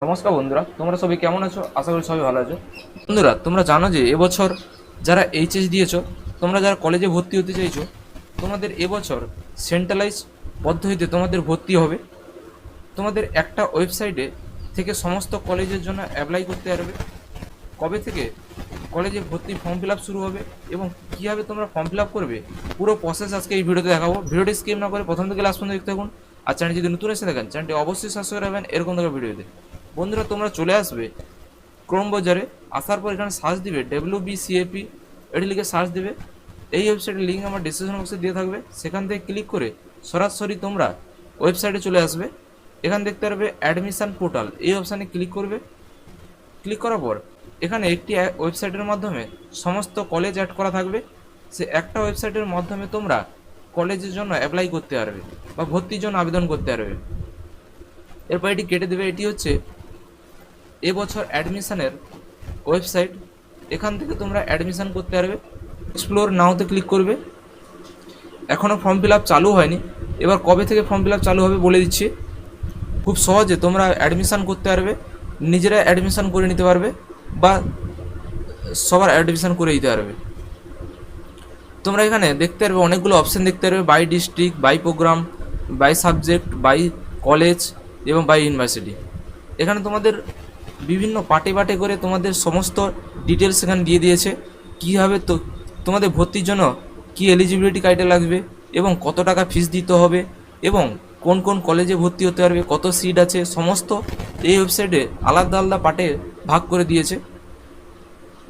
নমস্কার বন্ধুরা, তোমরা সবাই কেমন আছো? আশা করি সবাই ভালো আছো। বন্ধুরা, তোমরা জানো যে এবছর যারা এইচএস দিয়েছো, তোমরা যারা কলেজে ভর্তি হতে চাইছো, তোমাদের এবছর সেন্ট্রালাইজ পদ্ধতিতে তোমাদের ভর্তি হবে। তোমাদের একটা ওয়েবসাইটে থেকে সমস্ত কলেজের জন্য অ্যাপ্লাই করতে পারবে। কবে থেকে কলেজে ভর্তি ফর্ম ফিল আপ শুরু হবে এবং কীভাবে তোমরা ফর্ম ফিল আপ করবে, পুরো প্রসেস আজকে এই ভিডিওতে দেখাবো। ভিডিওটি স্কিপ না করে প্রথম থেকে লাস্ট পর্যন্ত দেখতে থাকুন। আর চ্যানেল যদি নতুন এসে থাকেন, চ্যানেলটি অবশ্যই সাবস্ক্রাইব রাখবেন এরকম ধরনের ভিডিওতে। বন্ধুরা, তোমরা চলে আসবে ক্রোম ব্রাউজারে, আসার পর এখানে সার্চ দিবে WBCAP, এটি লিখে সার্চ দেবে। এই ওয়েবসাইটের লিঙ্ক আমার ডিসক্রিপশন বক্সে দিয়ে থাকবে, সেখান থেকে ক্লিক করে সরাসরি তোমরা ওয়েবসাইটে চলে আসবে। এখানে দেখতে পারবে অ্যাডমিশন পোর্টাল, এই অপশানে ক্লিক করবে। ক্লিক করার পর এখানে একটি ওয়েবসাইটের মাধ্যমে সমস্ত কলেজ অ্যাড করা থাকবে। সে একটা ওয়েবসাইটের মাধ্যমে তোমরা কলেজের জন্য অ্যাপ্লাই করতে পারবে বা ভর্তির জন্য আবেদন করতে পারবে। এরপর এটি কেটে দেবে। এটি হচ্ছে এবছর অ্যাডমিশনের ওয়েবসাইট, এখান থেকে তোমরা অ্যাডমিশন করতে পারবে। এক্সপ্লোর নাওতে ক্লিক করবে। এখনও ফর্ম ফিল আপ চালু হয়নি, এবার কবে থেকে ফর্ম ফিল আপ চালু হবে বলে দিচ্ছি। খুব সহজে তোমরা অ্যাডমিশন করতে পারবে, নিজেরা অ্যাডমিশন করে নিতে পারবে বা সবার অ্যাডমিশন করে দিতে পারবে। তোমরা এখানে দেখতে পারবে অনেকগুলো অপশান দেখতে পারবে, by district, by programme, by subject, by college এবং বাই ইউনিভার্সিটি। এখানে তোমাদের বিভিন্ন পার্টে পার্টে করে তোমাদের সমস্ত ডিটেলস এখানে দিয়ে দিয়েছে। কীভাবে তো তোমাদের ভর্তির জন্য কী এলিজিবিলিটি ক্রাইটেরিয়া লাগবে এবং কত টাকা ফিস দিতে হবে এবং কোন কোন কলেজে ভর্তি হতে পারবে, কত সিট আছে, সমস্ত এই ওয়েবসাইটে আলাদা আলাদা পার্টে ভাগ করে দিয়েছে।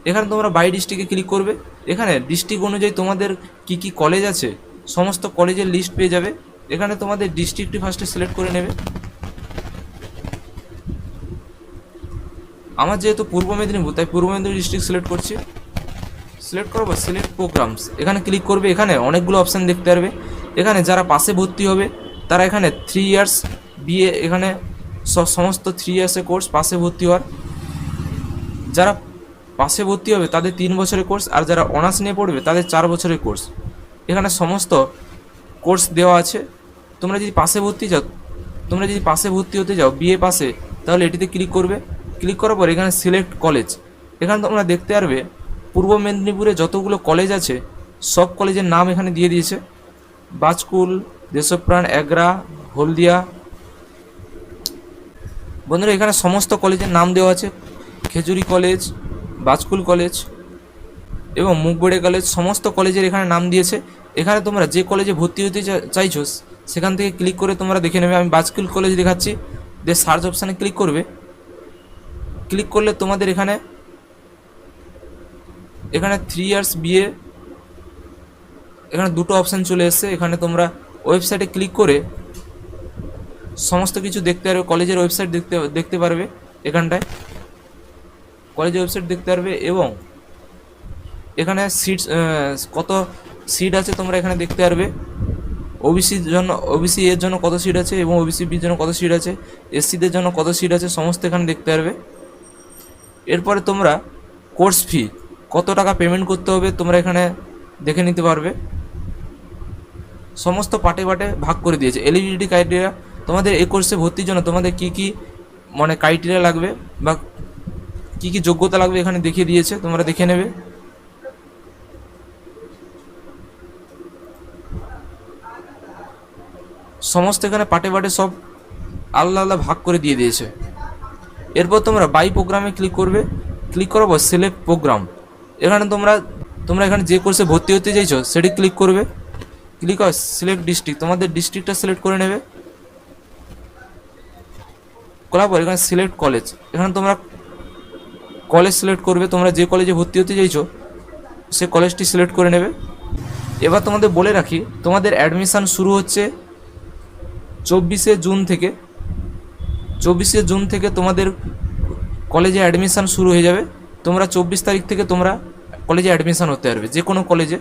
এখানে তোমরা বাই ডিস্ট্রিক্টে ক্লিক করবে। এখানে ডিস্ট্রিক্ট অনুযায়ী তোমাদের কি কি কলেজ আছে সমস্ত কলেজের লিস্ট পেয়ে যাবে। এখানে তোমাদের ডিস্ট্রিক্টটি ফার্স্টে সিলেক্ট করে নেবে। আমার যেহেতু পূর্ব মেদিনীপুর, তাই পূর্ব মেদিনীপুর ডিস্ট্রিক্ট সিলেক্ট করছি। সিলেক্ট করবো সিলেক্ট প্রোগ্রামস, এখানে ক্লিক করবে। এখানে অনেকগুলো অপশান দেখতে পারবে। এখানে যারা পাশে ভর্তি হবে তারা এখানে 3 ইয়ার্স বিএ, এখানে সমস্ত 3 ইয়ার্সের কোর্স পাশে ভর্তি হওয়ার। যারা পাশে ভর্তি হবে তাদের 3 বছরের কোর্স, আর যারা অনার্স নিয়ে পড়বে তাদের 4 বছরের কোর্স। এখানে সমস্ত কোর্স দেওয়া আছে। তোমরা যদি পাশে ভর্তি হতে চাও বিএ পাশে, তাহলে এটিতে ক্লিক করবে। ক্লিক করার পর এখানে সিলেক্ট কলেজ, এখানে তোমরা দেখতে পারবে পূর্ব মেদিনীপুরে যতগুলো কলেজ আছে সব কলেজের নাম এখানে দিয়ে দিয়েছে। বাজকুল, দেশপ্রাণ, এগরা, হলদিয়া। বন্ধুরা, এখানে সমস্ত কলেজের নাম দেওয়া আছে। খেজুরি কলেজ, বাজকুল কলেজ এবং মুগবড়ে কলেজ, সমস্ত কলেজের এখানে নাম দিয়েছে। এখানে তোমরা যে কলেজে ভর্তি হতে চাইছো সেখান থেকে ক্লিক করে তোমরা দেখে নেবে। আমি বাজকুল কলেজ দেখাচ্ছি, দিয়ে সার্চ অপশানে ক্লিক করবে। ক্লিক করলে তোমাদের এখানে 3 ইয়ার্স বিএ, এখানে দুটো অপশান চলে এসছে। এখানে তোমরা ওয়েবসাইটে ক্লিক করে সমস্ত কিছু দেখতে পারবে, কলেজের ওয়েবসাইট দেখতে পারবে। এখানটায় কলেজের ওয়েবসাইট দেখতে পারবে এবং এখানে সিট কত সিট আছে তোমরা এখানে দেখতে পারবে। ওবিসি এর জন্য কত সিট আছে এবং ওবিসি বির জন্য কত সিট আছে, এসসিদের জন্য কত সিট আছে, সমস্ত এখানে দেখতে পারবে। এরপরে তোমরা কোর্স ফি কত টাকা পেমেন্ট করতে হবে তোমরা এখানে দেখে নিতে পারবে। সমস্ত পার্টে পার্টে ভাগ করে দিয়েছে। এলিজিবিলিটি ক্রাইটেরিয়া, তোমাদের এই কোর্সে ভর্তির জন্য তোমাদের কী কী ক্রাইটেরিয়া লাগবে বা কী কী যোগ্যতা লাগবে এখানে দেখিয়ে দিয়েছে, তোমরা দেখে নেবে। সমস্ত এখানে পার্টে পার্টে সব আলাদা আলাদা ভাগ করে দিয়ে দিয়েছে। এরপর তোমরা বাই প্রোগ্রামে ক্লিক করবে। ক্লিক করার পর সিলেক্ট প্রোগ্রাম, এখানে তোমরা এখানে যে কোর্সে ভর্তি হতে চাইছো সেটি ক্লিক করবে। ক্লিক কর সিলেক্ট ডিস্ট্রিক্ট, তোমাদের ডিস্ট্রিক্টটা সিলেক্ট করে নেবে। করার পর এখানে সিলেক্ট কলেজ, এখানে তোমরা কলেজ সিলেক্ট করবে। তোমরা যে কলেজে ভর্তি হতে চাইছো সে কলেজটি সিলেক্ট করে নেবে। এবার তোমাদের বলে রাখি, তোমাদের অ্যাডমিশান শুরু হচ্ছে 24শে জুন থেকে। 24শে জুন থেকে তোমাদের কলেজে অ্যাডমিশান শুরু হয়ে যাবে। তোমরা 24 তারিখ থেকে তোমরা কলেজে অ্যাডমিশান হতে পারবে যে কোনো কলেজে।